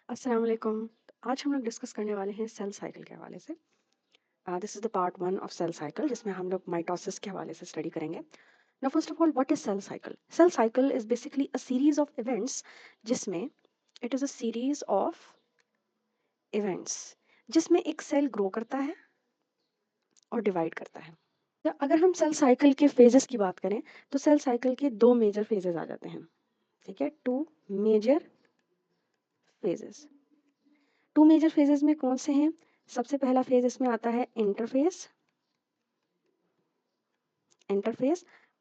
अस्सलाम वालेकुम। आज हम लोग डिस्कस करने वाले हैं सेल साइकिल के हवाले से। This is the part 1 of cell cycle जिसमें हम लोग माइटोसिस के हवाले से स्टडी करेंगे। Now first of all what is cell cycle? Cell cycle is basically a series of events जिसमें it is a series of events जिसमें एक सेल ग्रो करता है और डिवाइड करता है। तो अगर हम सेल साइकिल के फेजेस की बात करें तो सेल साइकिल के दो मेजर फेजेस आ जाते हैं। ठीक है, two major phases. Two major phases में कौन से हैं? सबसे पहला फेज इसमें आता है इंटरफेस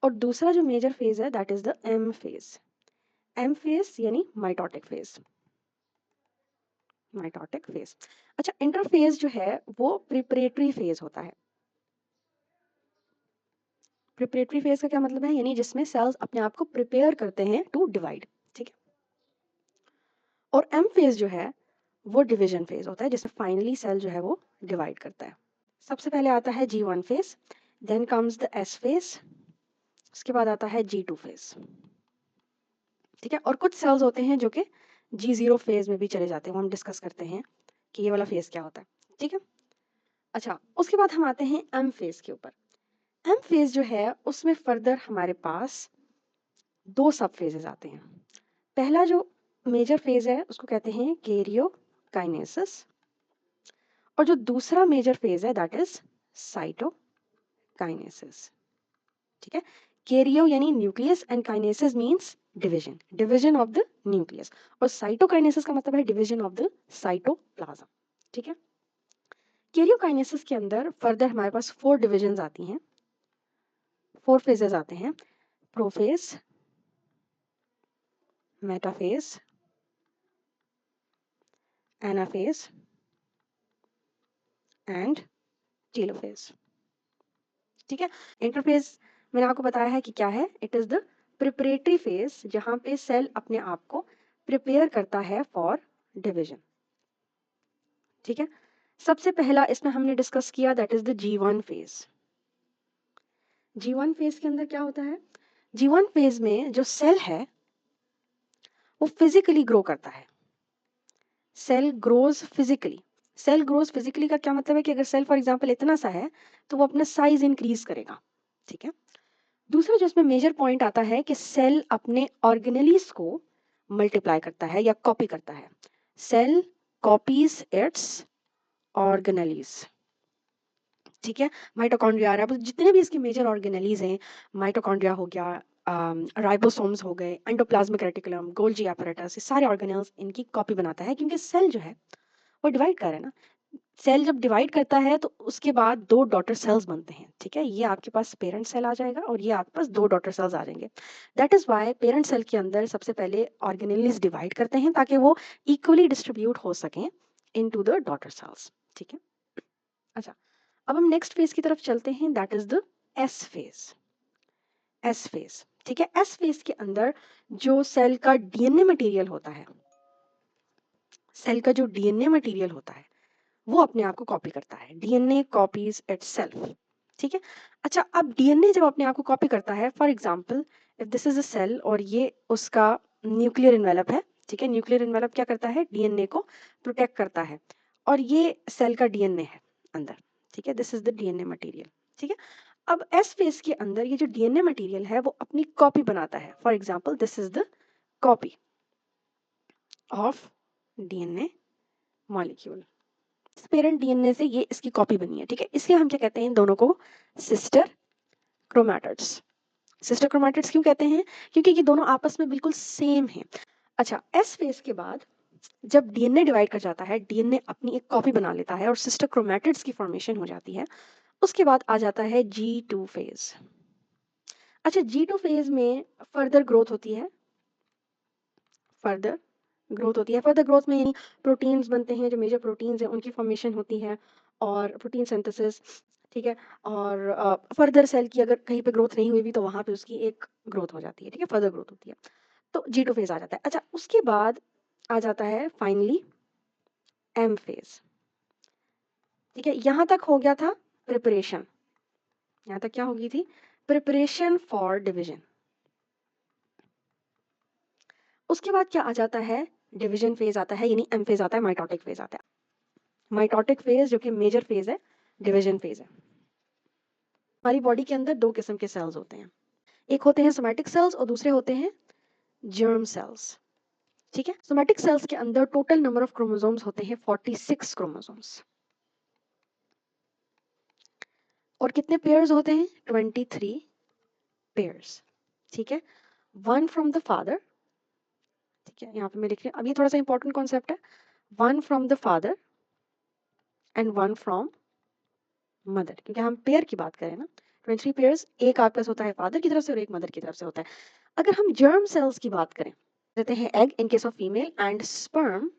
और दूसरा जो मेजर फेज है that is the M phase. M phase यानी माइटोटिक फेज। अच्छा, इंटरफेज जो है वो प्रिपरेटरी फेज होता है। प्रिपरेटरी फेज का क्या मतलब है? यानी जिसमें सेल्स अपने आप को प्रिपेयर करते हैं टू डिवाइड। ठीक है, और एम फेज जो है वो डिवीजन फेज होता है जिसमें फाइनली सेल जो है वो डिवाइड करता है। सबसे पहले आता है G1 phase, then comes the S phase, उसके बाद आता है G2 फेज। ठीक है, और कुछ सेल्स होते हैं जो कि G0 फेज में भी चले जाते हैं, वो हम डिस्कस करते हैं कि ये वाला फेज क्या होता है। ठीक है, अच्छा उसके बाद हम आते हैं एम फेज के ऊपर। एम फेज जो है उसमें फर्दर हमारे पास दो सब फेजेस आते हैं। पहला जो मेजर फेज है उसको कहते हैं कैरियोकाइनेसिस और जो दूसरा मेजर फेज है दैट इज साइटोकाइनेसिस। ठीक है, कैरियो यानी nucleus and kinesis means division of the nucleus और साइटोकाइनेसिस का मतलब है डिवीजन ऑफ द साइटोप्लाज्म। ठीक है, कैरियोकाइनेसिस के अंदर फर्दर हमारे पास फोर डिविजन्स आती हैं, फोर फेजेस आते हैं। Prophase, metaphase, anaphase and telophase. ठीक है, इंटरफेज मैंने आपको बताया है कि क्या है। It is the preparatory phase जहां पे सेल अपने आप को प्रिपेयर करता है फॉर डिवीजन। ठीक है, सबसे पहला इसमें हमने डिस्कस किया that is the G1 phase. G1 phase के अंदर क्या होता है? G1 फेज में जो सेल है वो फिजिकली ग्रो करता है। Cell grows physically. Cell grows physically का क्या मतलब है कि अगर सेल फॉर एग्जांपल इतना सा है तो वो अपना साइज इंक्रीज करेगा। ठीक है, दूसरा जो इसमें मेजर पॉइंट आता है कि सेल अपने ऑर्गेनेलीज को मल्टीप्लाई करता है या कॉपी करता है। Cell copies its organelles. ठीक है, माइटोकॉन्ड्रिया आ रहा है, जितने भी इसके मेजर ऑर्गेनेलीज हैं, माइटोकॉन्ड्रिया हो गया, राइबोसोम्स हो गए, एंडोप्लाज्मिक रेटिकुलम, गोल्जी apparatus, ये सारे ऑर्गेनेल्स इनकी कॉपी बनाता है क्योंकि सेल जो है वो डिवाइड कर रहा है ना। सेल जब डिवाइड करता है तो उसके बाद दो डॉटर सेल्स बनते हैं। ठीक है, ये आपके पास पेरेंट सेल आ जाएगा और ये आपके पास दो डॉटर सेल्स आ जाएंगे। That is why parent cell के अंदर सबसे पहले ऑर्गेनेल्स डिवाइड करते हैं ताकि वो इक्वली डिस्ट्रीब्यूट हो सकें इनटू द डॉटर सेल्स। ठीक है, अच्छा अब हम नेक्स्ट फेज की तरफ चलते हैं that is the S phase. S phase, ठीक है, एस फेज के अंदर जो सेल का डीएनए मटेरियल होता है, सेल का जो डीएनए मटेरियल होता है वो अपने आप को कॉपी करता है। DNA copies itself. ठीक है, अच्छा अब डीएनए जब अपने आप को कॉपी करता है, for example if this is a cell और ये उसका न्यूक्लियर इन्वेलप है। ठीक है, न्यूक्लियर इन्वेलप क्या करता है? डीएनए को प्रोटेक्ट करता है और ये सेल का डीएनए है अंदर। ठीक है, this is the DNA material. ठीक है, अब एस फेज के अंदर ये जो डीएनए मटेरियल है वो अपनी कॉपी बनाता है। For example this is the copy of DNA molecule. Parent DNA से ये इसकी कॉपी बनी है। ठीक है, इसलिए हम क्या कहते हैं इन दोनों को? Sister chromatids. सिस्टर क्रोमैटिड्स क्यों कहते हैं? क्योंकि ये दोनों आपस में बिल्कुल सेम हैं। अच्छा, एस फेज के बाद जब डीएनए डिवाइड कर जाता है, डीएनए अपनी एक कॉपी बना लेता है और सिस्टर क्रोमैटिड्स की फॉर्मेशन हो जाती है। उसके बाद आ जाता है G2 फेज। अच्छा, G2 फेज में फर्दर ग्रोथ होती है। फर्दर फर्दर ग्रोथ में यानी प्रोटीन्स बनते हैं, जो मेजर प्रोटीन्स हैं उनकी फॉर्मेशन होती है और प्रोटीन सिंथेसिस। ठीक है, और फर्दर सेल की अगर कहीं पे ग्रोथ नहीं हुई भी तो वहां पे उसकी एक ग्रोथ हो जाती है। ठीक है, फर्दर ग्रोथ होती है तो G2 फेज आ जाता है। अच्छा, उसके बाद आ जाता है फाइनली एम फेज। ठीक है, यहां तक हो गया था प्रिपरेशन। यहां तक क्या हो गई थी? Preparation for division. उसके बाद क्या आ जाता है? डिवीजन फेज आता है, यानी एम फेज आता है, माइटोटिक फेज आता है। माइटोटिक फेज जो कि मेजर फेज है, डिवीजन फेज है। हमारी बॉडी के अंदर दो किस्म के सेल्स होते हैं, एक होते हैं सोमैटिक सेल्स और दूसरे होते हैं जर्म सेल्स। ठीक है, सोमैटिक सेल्स के अंदर टोटल नंबर ऑफ क्रोमोसोम्स होते हैं 46 क्रोमोसोम्स। और कितने पेयर्स होते हैं? 23 पेयर्स। ठीक है, वन फ्रॉम द फादर, ठीक है, यहाँ पे मैं लिख रही हूँ, अब ये थोड़ा सा इंपॉर्टेंट कॉन्सेप्ट है, one from the father and one from mother, क्योंकि हम पेयर की बात करें ना, 23 पेयर्स, एक आपके पास होता है फादर की तरफ से और एक मदर की तरफ से होता है। अगर हम जर्म सेल्स की बात करें, देते हैं egg in case of female and sperm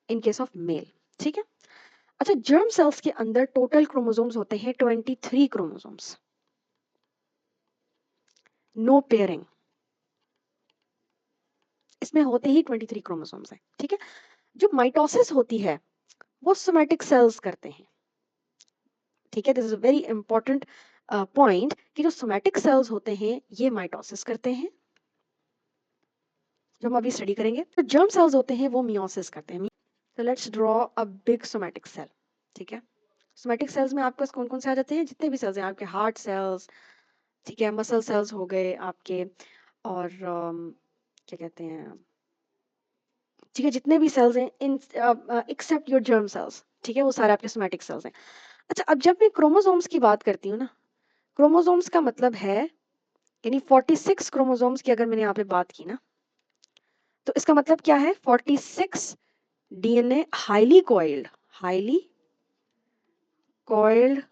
in case of male. ठीक है, अच्छा, जर्म सेल्स के अंदर टोटल क्रोमोसोम्स होते हैं 23 क्रोमोसोम्स, नो पेयरिंग, इसमें होते ही 23 क्रोमोसोम्स हैं। ठीक है, जो माइटोसिस होती है वो सोमैटिक सेल्स करते हैं। ठीक है, this is a very important point कि जो सोमैटिक सेल्स होते हैं ये माइटोसिस करते हैं, जो हम अभी स्टडी करेंगे। तो जर्म सेल्स होते हैं वो मियोसिस करते हैं। तो let's draw a big somatic cell. ठीक है, सोमैटिक सेल्स में आपके पास कौन कौन से आ जाते हैं? जितने भी सेल्स हैं आपके, हार्ट सेल्स, ठीक है, मसल सेल्स हो गए आपके, और क्या कहते हैं, ठीक है, जितने भी सेल्स हैं इन एक्सेप्ट योर जर्म सेल्स, ठीक है, वो सारे आपके सोमैटिक सेल्स हैं। अच्छा, अब जब मैं क्रोमोसोम्स की बात करती हूँ ना, क्रोमोसोम्स का मतलब है, यानी 46 क्रोमोसोम्स की अगर मैंने यहाँ पे बात की ना, तो इसका मतलब क्या है? 46 DNA highly coiled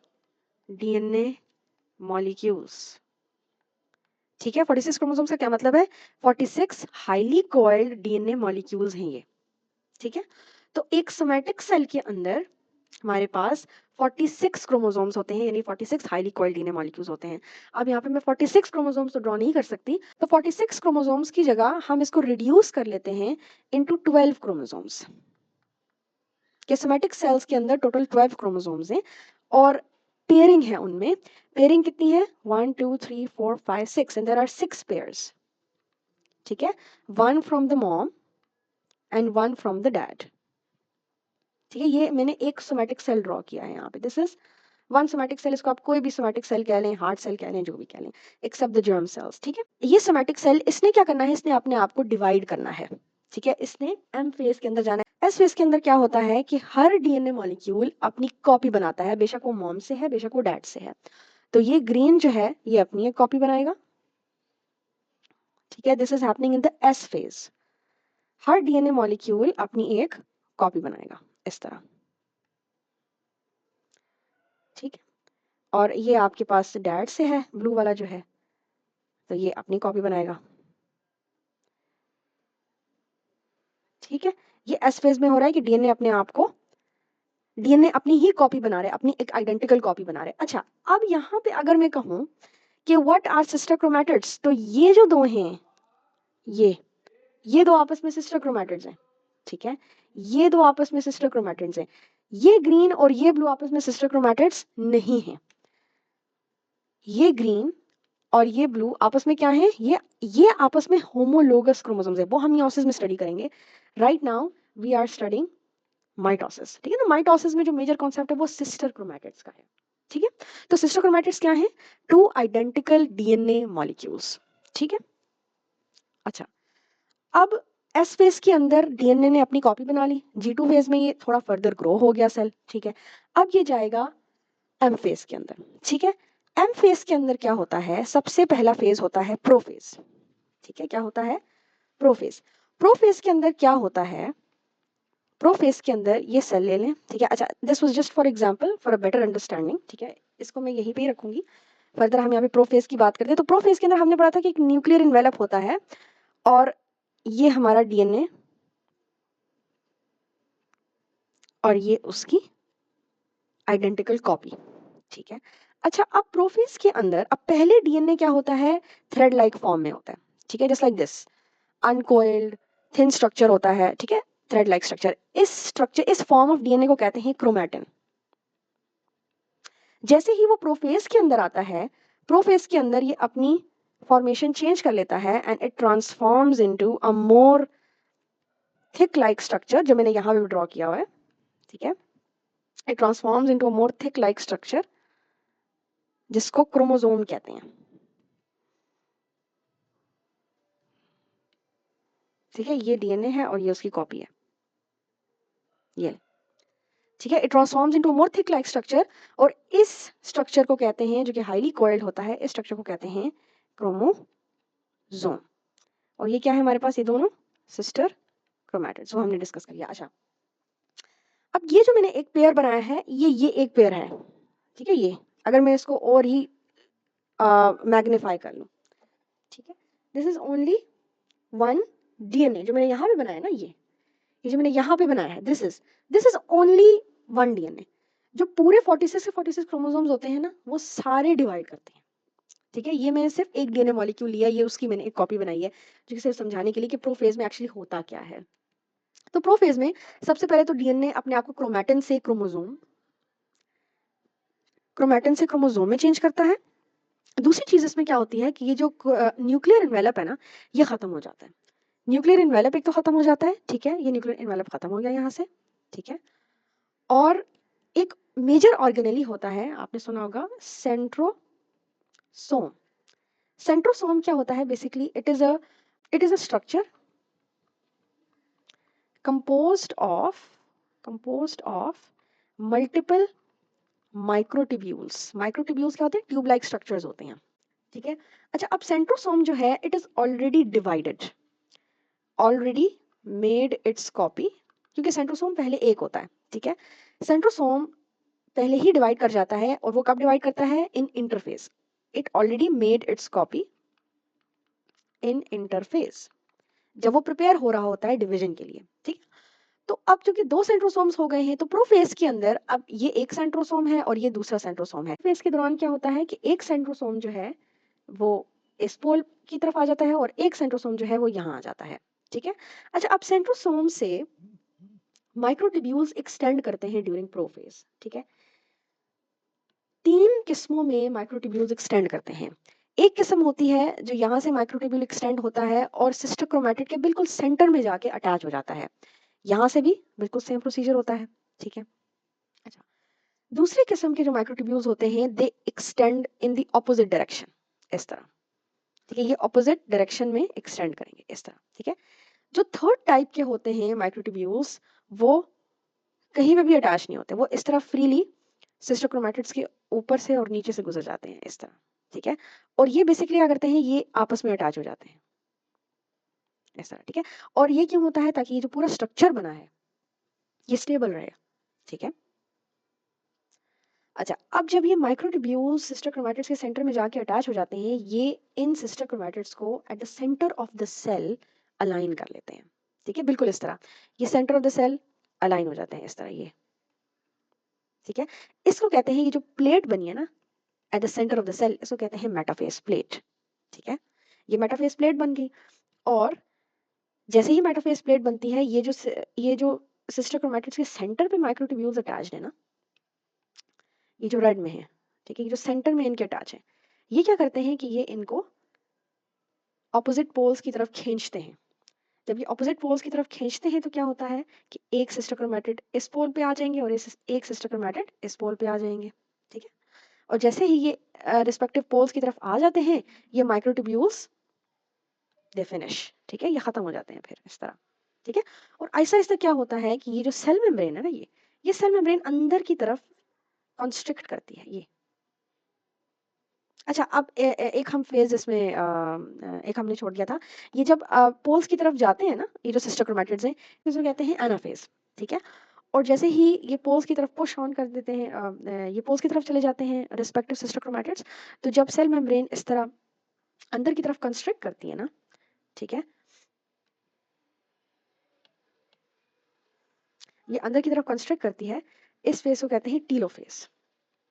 DNA molecules. ठीक है, 46 क्रोमोसोम्स का क्या मतलब है? 46 हाईली कॉइल्ड डीएनए मॉलिक्यूल्स हैं ये। ठीक है, तो एक सोमैटिक सेल के अंदर हमारे पास 46 क्रोमोसोम्स होते हैं, यानी 46 हाईली कॉइल्ड डीएनए मॉलिक्यूल्स होते हैं। अब यहाँ पे मैं 46 क्रोमोसोम्स तो ड्रॉ नहीं कर सकती, तो 46 क्रोमोसोम्स की जगह हम इसको रिड्यूस कर लेते हैं इनटू 12 क्रोमोसोम्स। के सोमैटिक सेल्स के अंदर टोटल 12 क्रोमोसोम्स हैं और पेयरिंग है उनमें। पेयरिंग कितनी है? 1 2 3 4 5 6 एंड देयर आर 6 पेयर्स। ठीक है, one from the mom and one from the dad. ठीक है, ये मैंने एक सोमैटिक सेल ड्रॉ किया है यहाँ पे। This is one somatic cell, इसको आप कोई भी सोमैटिक सेल कह लें, हार्ट सेल कह लें, जो भी कह लें, एक्सेप्ट द जर्म सेल्स। ठीक है, ये सोमैटिक सेल, इसने क्या करना है? इसने अपने आप को डिवाइड करना है। ठीक है, इसने एम फेज के अंदर जाना है। एस फेज के अंदर क्या होता है कि हर डीएनए मॉलिक्यूल अपनी कॉपी बनाता है, बेशक वो मॉम से है, बेशक वो डैड से है। तो ये ग्रीन जो है ये अपनी एक कॉपी बनाएगा। ठीक है, this is happening in the S phase. Her DNA molecule अपनी एक कॉपी बनाएगा इस तरह। ठीक है, और ये आपके पास डैड से है, ब्लू वाला जो है, तो ये अपनी कॉपी बनाएगा। ठीक है, ये एस फेज में हो रहा है कि डीएनए अपने आप को, डीएनए अपनी ही कॉपी बना रहे, अपनी एक आइडेंटिकल कॉपी बना रहे। अच्छा, अब यहाँ पे अगर मैं कहूँ कि व्हाट आर सिस्टर क्रोमैटिड्स, तो ये जो दो हैं, ये दो आपस में सिस्टर क्रोमैटिड्स हैं। ठीक है, ये दो आपस में सिस्टर क्रोमैटिड्स हैं। ये ग्रीन और ये ब्लू आपस में सिस्टर क्रोमैटिड्स नहीं हैं। ये ग्रीन और ये ब्लू आपस में क्या है? ये आपस में होमोलोगस क्रोमोसोम्स है, वो हम मियोसिस में स्टडी करेंगे। Right now we are studying mitosis. ठीक है ना, माइटोसिस में जो मेजर कॉन्सेप्ट है वो सिस्टर क्रोमैटिड्स का है। ठीक है, तो सिस्टर क्रोमैटिड्स क्या है? Two identical DNA molecules. ठीक है, अच्छा, अब एस फेज के अंदर डीएनए ने अपनी कॉपी बना ली, G2 फेज में ये थोड़ा फर्दर ग्रो हो गया सेल। ठीक है, अब ये जाएगा एम फेज के अंदर। ठीक है, एम फेज के अंदर क्या होता है? सबसे पहला फेज होता है प्रोफेज। ठीक है, क्या होता है? प्रोफेज। प्रोफेज के अंदर क्या होता है? प्रोफेज के अंदर ये सेल ले लें। ठीक है, अच्छा, this was just for example, for a better understanding. ठीक है, इसको मैं यहीं पे ही रखूंगी। फर्दर हम यहाँ पे प्रोफेज की बात करते हैं। तो प्रोफेज के अंदर हमने पढ़ा था कि एक न्यूक्लियर इन्वेलप होता है और ये हमारा डीएनए और ये उसकी आइडेंटिकल कॉपी। ठीक है, अच्छा, अब प्रोफेज के अंदर अब पहले डीएनए क्या होता है? थ्रेड लाइक फॉर्म में होता है। ठीक है, just like this, uncoiled thin structure होता है। ठीक है, थ्रेड लाइक स्ट्रक्चर। इस स्ट्रक्चर, इस फॉर्म ऑफ डीएनए को कहते हैं क्रोमैटिन। जैसे ही वो प्रोफेज के अंदर आता है, प्रोफेज के अंदर ये अपनी फॉर्मेशन चेंज कर लेता है and it transforms into a more thick like structure जो मैंने यहाँ पे ड्रॉ किया हुआ है, ठीक है, it transforms into a more thick like structure जिसको क्रोमोसोम कहते हैं, ठीक है, ये डीएनए है और ये उसकी कॉपी है, ये, ठीक है, it transforms into more thick like structure, और इस स्ट्रक्चर को कहते हैं, जो कि हाईली कॉइल्ड होता है, इस स्ट्रक्चर को कहते हैं क्रोमोसोम। और ये क्या है हमारे पास, ये दोनों सिस्टर क्रोमैटिड्स जो हमने डिस्कस कर लिया। अच्छा, अब ये जो मैंने एक पेयर बनाया है, ये एक पेयर है, ठीक है, ये अगर मैं इसको और ही मैग्नीफाई कर लूं, ठीक है, this is only one DNA जो मैंने यहाँ पे बनाया ना, ये जो मैंने यहाँ पे बनाया है, this is only one DNA. जो पूरे 46 के 46 क्रोमोसोम्स होते हैं ना, वो सारे डिवाइड करते हैं, ठीक है, ये मैंने सिर्फ एक डीएनए मॉलिक्यूल लिया, ये उसकी मैंने एक कॉपी बनाई है, जो कि सिर्फ समझाने के लिए कि प्रोफेज में एक्चुअली होता क्या है। तो प्रोफेज में सबसे पहले तो डीएनए अपने आप को क्रोमैटिन से क्रोमोसोम में चेंज करता है। दूसरी चीज इसमें क्या होती है कि ये जो न्यूक्लियर एनवेलप है ना, ये खत्म हो जाता है। न्यूक्लियर एनवेलप एक तो खत्म हो जाता है, ठीक है, ये न्यूक्लियर एनवेलप खत्म हो गया यहाँ से, ठीक है, और एक मेजर ऑर्गेनेली होता है, आपने सुना होगा सेंट्रोसोम। सेंट्रोसोम क्या होता है, basically it is a structure composed of multiple microtubules क्या होते हैं, ट्यूब लाइक स्ट्रक्चर्स होते हैं, ठीक है। अच्छा, अब सेंट्रोसोम जो है, it is already divided, already made its copy, क्योंकि सेंट्रोसोम पहले एक होता है, ठीक है, सेंट्रोसोम पहले ही डिवाइड कर जाता है, और वो कब डिवाइड करता है, in interphase, it already made its copy in interphase, जब वो प्रिपेयर हो रहा होता है डिवीजन के लिए, ठीक। तो अब क्योंकि दो सेंट्रोसोम्स हो गए हैं, तो प्रोफेज के अंदर अब ये एक सेंट्रोसोम है और ये दूसरा सेंट्रोसोम है। फेज के दौरान क्या होता है कि एक सेंट्रोसोम जो है वो इस पोल की तरफ आ जाता है, और एक सेंट्रोसोम जो है वो यहाँ आ जाता है, ठीक है। अच्छा, अब सेंट्रोसोम से माइक्रोट्यूब्यूल्स एक्सटेंड करते हैं ड्यूरिंग प्रोफेज, ठीक है। 3 किस्मों में माइक्रोट्यूब्यूल्स एक्सटेंड करते हैं। एक किस्म होती है जो यहाँ से माइक्रोट्यूब्यूल एक्सटेंड होता है और सिस्टर क्रोमैटिड के बिल्कुल सेंटर में जाके अटैच हो जाता है। यहाँ से भी बिल्कुल सेम प्रोसीजर होता है, ठीक है। अच्छा, दूसरे किस्म के जो माइक्रोट्यूब्यूल्स होते हैं, दे extend in the opposite direction, इस तरह, ठीक है, ये ऑपोजिट डायरेक्शन में एक्सटेंड करेंगे इस तरह, ठीक है। जो थर्ड टाइप के होते हैं माइक्रोट्यूब्यूल्स, वो कहीं पे भी अटैच नहीं होते, वो इस तरह फ्रीली सिस्टर क्रोमैटिड्स के ऊपर से और नीचे से गुजर जाते हैं इस तरह, ठीक है। और ये बेसिकली क्या करते हैं, ये आपस में अटैच हो जाते हैं इस तरह, ठीक है। और ये क्यों होता है, ताकि ये जो पूरा स्ट्रक्चर बना है ये स्टेबल रहे, ठीक है। अच्छा, अब जब ये माइक्रोट्यूब्यूल सिस्टर क्रोमैटिड्स के सेंटर में जाके अटैच हो जाते हैं, ये इन सिस्टर क्रोमैटिड्स को at the centre of the cell align कर लेते हैं, ठीक है, बिल्कुल इस तरह, ये centre of the cell align हो जाते हैं इस तरह, ये, ठीक है। इसको कहते हैं, ये जो प्लेट बनी है ना at the centre of the cell, इसको कहते हैं मेटाफेस प्लेट, ठीक है। ये मेटाफेस प्लेट बन गई, और जैसे ही मेटाफेस प्लेट बनती है, ये जो सिस्टर क्रोमैटिड्स के सेंटर पे माइक्रोट्यूब्यूल्स अटैच्ड है ना, ये जो रेड में है, ठीक है, ये जो सेंटर में इनके अटैच है, ये क्या करते हैं कि ये इनको ऑपोजिट पोल्स की तरफ खींचते हैं। जब ये ऑपोजिट पोल्स की तरफ खींचते हैं, तो क्या होता है कि एक सिस्टर क्रोमैटिड इस पोल पे आ जाएंगे और एक सिस्टर क्रोमैटिड इस पोल पे आ जाएंगे, ठीक है। और जैसे ही ये रिस्पेक्टिव पोल्स की तरफ आ जाते हैं, ये माइक्रोट्यूब्यूल्स दे फिनिश, ठीक है, ये खत्म हो जाते हैं फिर इस तरह, ठीक है। और ऐसा ऐसा क्या होता है कि ये जो सेल मेम्ब्रेन है ना, ये सेल मेम्ब्रेन अंदर की तरफ कॉन्स्ट्रिक्ट करती है, ये। अच्छा, अब एक हम फेज इसमें एक हमने छोड़ दिया था, ये जब पोल्स की तरफ जाते हैं ना, ये जो सिस्टर क्रोमैटिड्स हैं, इसको कहते हैं एनाफेज, ठीक है। और जैसे ही ये पोल्स की तरफ पुश ऑन कर देते हैं, ये पोल्स की तरफ चले जाते हैं रिस्पेक्टिव सिस्टर क्रोमैटिड्स, तो जब सेल मेम्ब्रेन इस तरह अंदर की तरफ कंस्ट्रिक्ट करती है ना, ठीक है, ये अंदर की तरफ कंस्ट्रिक्ट करती है, इस फेज को कहते हैं telophase,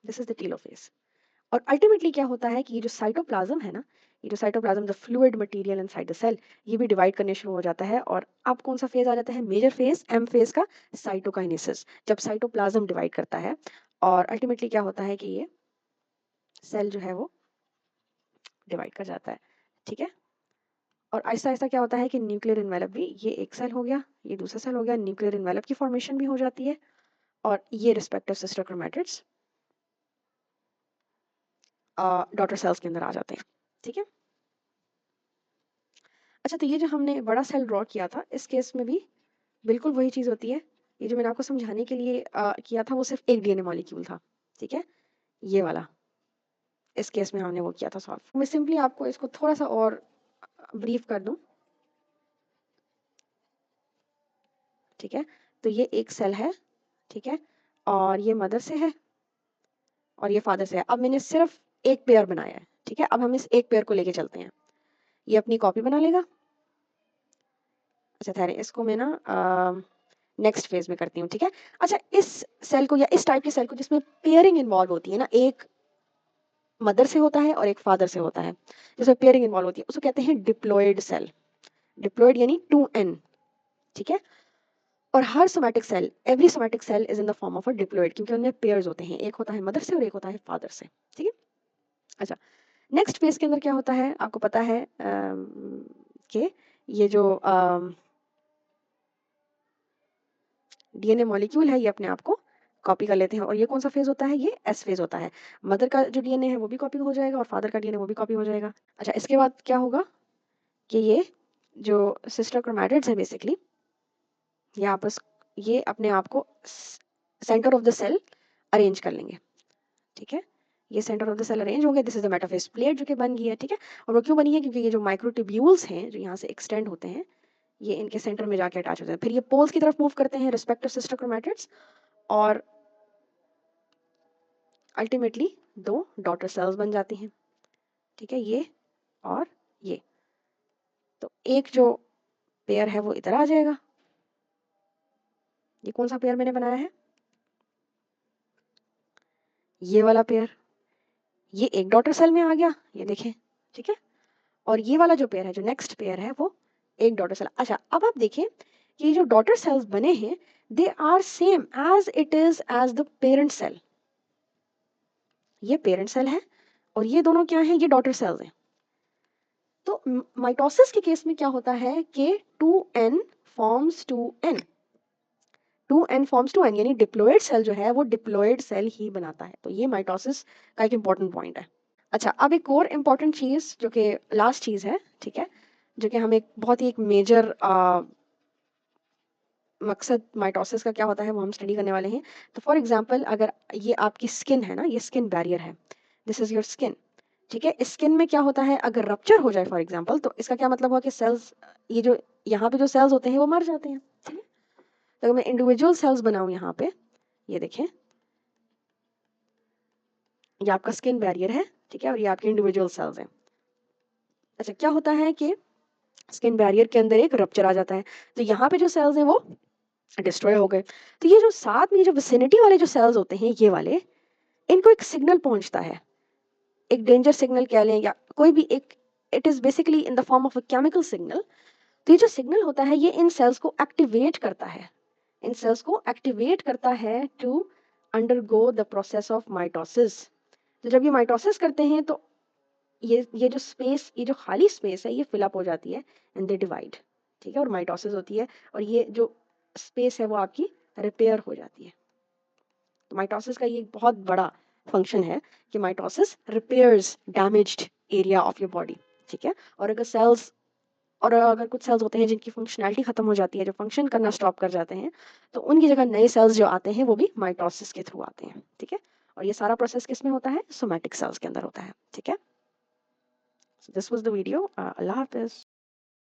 this is the telophase. और अल्टीमेटली क्या होता है कि ये जो साइटोप्लाज्म है ना, ये जो cytoplasm, the fluid material inside the cell, ये भी डिवाइड करने शुरू हो जाता है। और अब कौन सा फेज आ जाता है, मेजर फेज, एम फेज का, साइटोकाइनेसिस, जब साइटोप्लाज्म डिवाइड करता है, और अल्टीमेटली क्या होता है कि ये सेल जो है वो डिवाइड कर जाता है, ठीक है। और आहिस्ता-आहिस्ता क्या होता है कि न्यूक्लियर एनवेलप भी, ये एक सेल हो गया, ये दूसरा सेल हो गया, न्यूक्लियर एनवेलप की फॉर्मेशन भी हो जाती है और ये respective sister chromatids daughter cells के अंदर आ जाते हैं। ठीक है। अच्छा, तो ये जो हमने बड़ा सेल ड्रॉ किया था, इस केस में भी बिल्कुल वही चीज़ होती है। ये जो मैंने आपको समझाने के लिए किया था वो सिर्फ एक डीएनए मॉलिक्यूल था। ठीक है, ये वाला, इस केस में हमने वो किया था सॉल्व। मैं सिंपली आपको इसको थोड़ा सा और ब्रीफ कर दूं। ठीक है, तो ये एक सेल है, ठीक है, और ये मदर से है और ये फादर से है। अब मैंने सिर्फ एक पेयर बनाया है। ठीक है, अब हम इस एक पेयर को लेके चलते हैं। ये अपनी कॉपी बना लेगा। अच्छा ठहरे, इसको मैं ना नेक्स्ट फेज में करती हूँ। ठीक है, अच्छा, इस सेल को या इस टाइप के सेल को जिसमें पेयरिंग इन्वॉल्व होती है ना, एक मदर से होता है और एक फादर से होता है, जिसमें पेयरिंग इन्वॉल्व होती है, उसको कहते हैं डिप्लॉयड सेल। डिप्लॉयड यानी 2n। ठीक है, और हर somatic cell, every somatic cell is in the form of a diploid, क्योंकि उनमें पेयर्स होते हैं, एक होता है मदर से और एक होता है फादर से। ठीक है, अच्छा, नेक्स्ट फेज के अंदर क्या होता है आपको पता है कि ये जो डीएनए मॉलिक्यूल है ये अपने आप को कॉपी कर लेते हैं, और ये कौन सा फेज होता है, ये एस फेज होता है। मदर का जो डीएनए है वो भी कॉपी हो जाएगा और फादर का डीएनए वो भी कॉपी हो जाएगा। अच्छा, इसके बाद क्या होगा कि ये जो सिस्टर क्रोमैटिड्स है बेसिकली, ये आपस, ये अपने आप को centre of the cell arrange कर लेंगे। ठीक है, ये centre of the cell arrange हो गया। This is the metaphase plate जो कि बन गई है। ठीक है, और वो क्यों बनी है, क्योंकि ये जो माइक्रोट्यूब्यूल्स हैं जो यहाँ से एक्सटेंड होते हैं, ये इनके सेंटर में जाके अटैच होते हैं, फिर ये पोल्स की तरफ मूव करते हैं रिस्पेक्टिव सिस्टर क्रोमैटिड्स, और अल्टीमेटली दो डॉटर सेल्स बन जाती हैं। ठीक है, ये और ये, तो एक जो पेयर है वो इधर आ जाएगा। ये कौन सा पेयर मैंने बनाया है, ये वाला पेयर, ये एक डॉटर सेल में आ गया, ये देखें। ठीक है, और ये वाला जो पेयर है, जो नेक्स्ट पेयर है, वो एक डॉटर सेल। अच्छा, अब आप देखें कि ये जो डॉटर सेल्स बने हैं, they are same as it is as the parent cell. ये पेरेंट सेल है और ये दोनों क्या हैं, ये डॉटर सेल्स हैं। तो माइटोसिस के केस में क्या होता है कि 2n forms 2n, 2n forms 2n, यानी डिप्लॉयड सेल जो है वो डिप्लॉयड सेल ही बनाता है। तो ये माइटोसिस का एक इंपॉर्टेंट पॉइंट है। अच्छा, अब एक और इम्पॉर्टेंट चीज जो कि लास्ट चीज है, ठीक है, जो कि हम एक बहुत ही एक मेजर मकसद माइटोसिस का क्या होता है वो हम स्टडी करने वाले हैं। तो फॉर एग्जांपल, अगर ये आपकी स्किन है ना, ये स्किन बैरियर है, दिस इज योर स्किन। ठीक है, स्किन में क्या होता है, अगर रप्चर हो जाए फॉर एग्जांपल, तो इसका क्या मतलब हुआ कि सेल्स, ये जो यहाँ पे जो सेल्स होते हैं वो मर जाते हैं। ठीक है, तो अगर मैं इंडिविजुअल सेल्स बनाऊं यहाँ पे, ये देखें, ये आपका स्किन बैरियर है। ठीक है, और ये आपके इंडिविजुअल सेल्स हैं। अच्छा, क्या होता है कि स्किन बैरियर के अंदर एक रप्चर आ जाता है, तो यहाँ पे जो सेल्स हैं वो डिस्ट्रॉय हो गए। तो ये जो साथ में जो विसिनिटी वाले जो सेल्स होते हैं, ये वाले, इनको एक सिग्नल पहुंचता है, एक डेंजर सिग्नल कह लें या कोई भी एक, it is basically in the form of a chemical signal. तो ये जो सिग्नल होता है ये इन सेल्स को एक्टिवेट करता है, इन सेल्स को एक्टिवेट करता है to undergo the process of mitosis. तो जब ये माइटोसिस करते हैं तो ये जो स्पेस, ये जो खाली स्पेस है ये फिलअप हो जाती है एंड दे डिवाइड। ठीक है, और माइटोसिस होती है, और ये जो स्पेस है वो आपकी रिपेयर हो जाती है। तो माइटोसिस का ये एक बहुत बड़ा फंक्शन है कि mitosis repairs damaged area of your body. ठीक है, और अगर सेल्स, और अगर कुछ सेल्स होते हैं जिनकी फंक्शनैलिटी खत्म हो जाती है, जो फंक्शन करना स्टॉप कर जाते हैं, तो उनकी जगह नए सेल्स जो आते हैं वो भी माइटोसिस के थ्रू आते हैं। ठीक है, और ये सारा प्रोसेस किस में होता है, सोमैटिक सेल्स के अंदर होता है। ठीक है, this was the video. Allah Hafiz.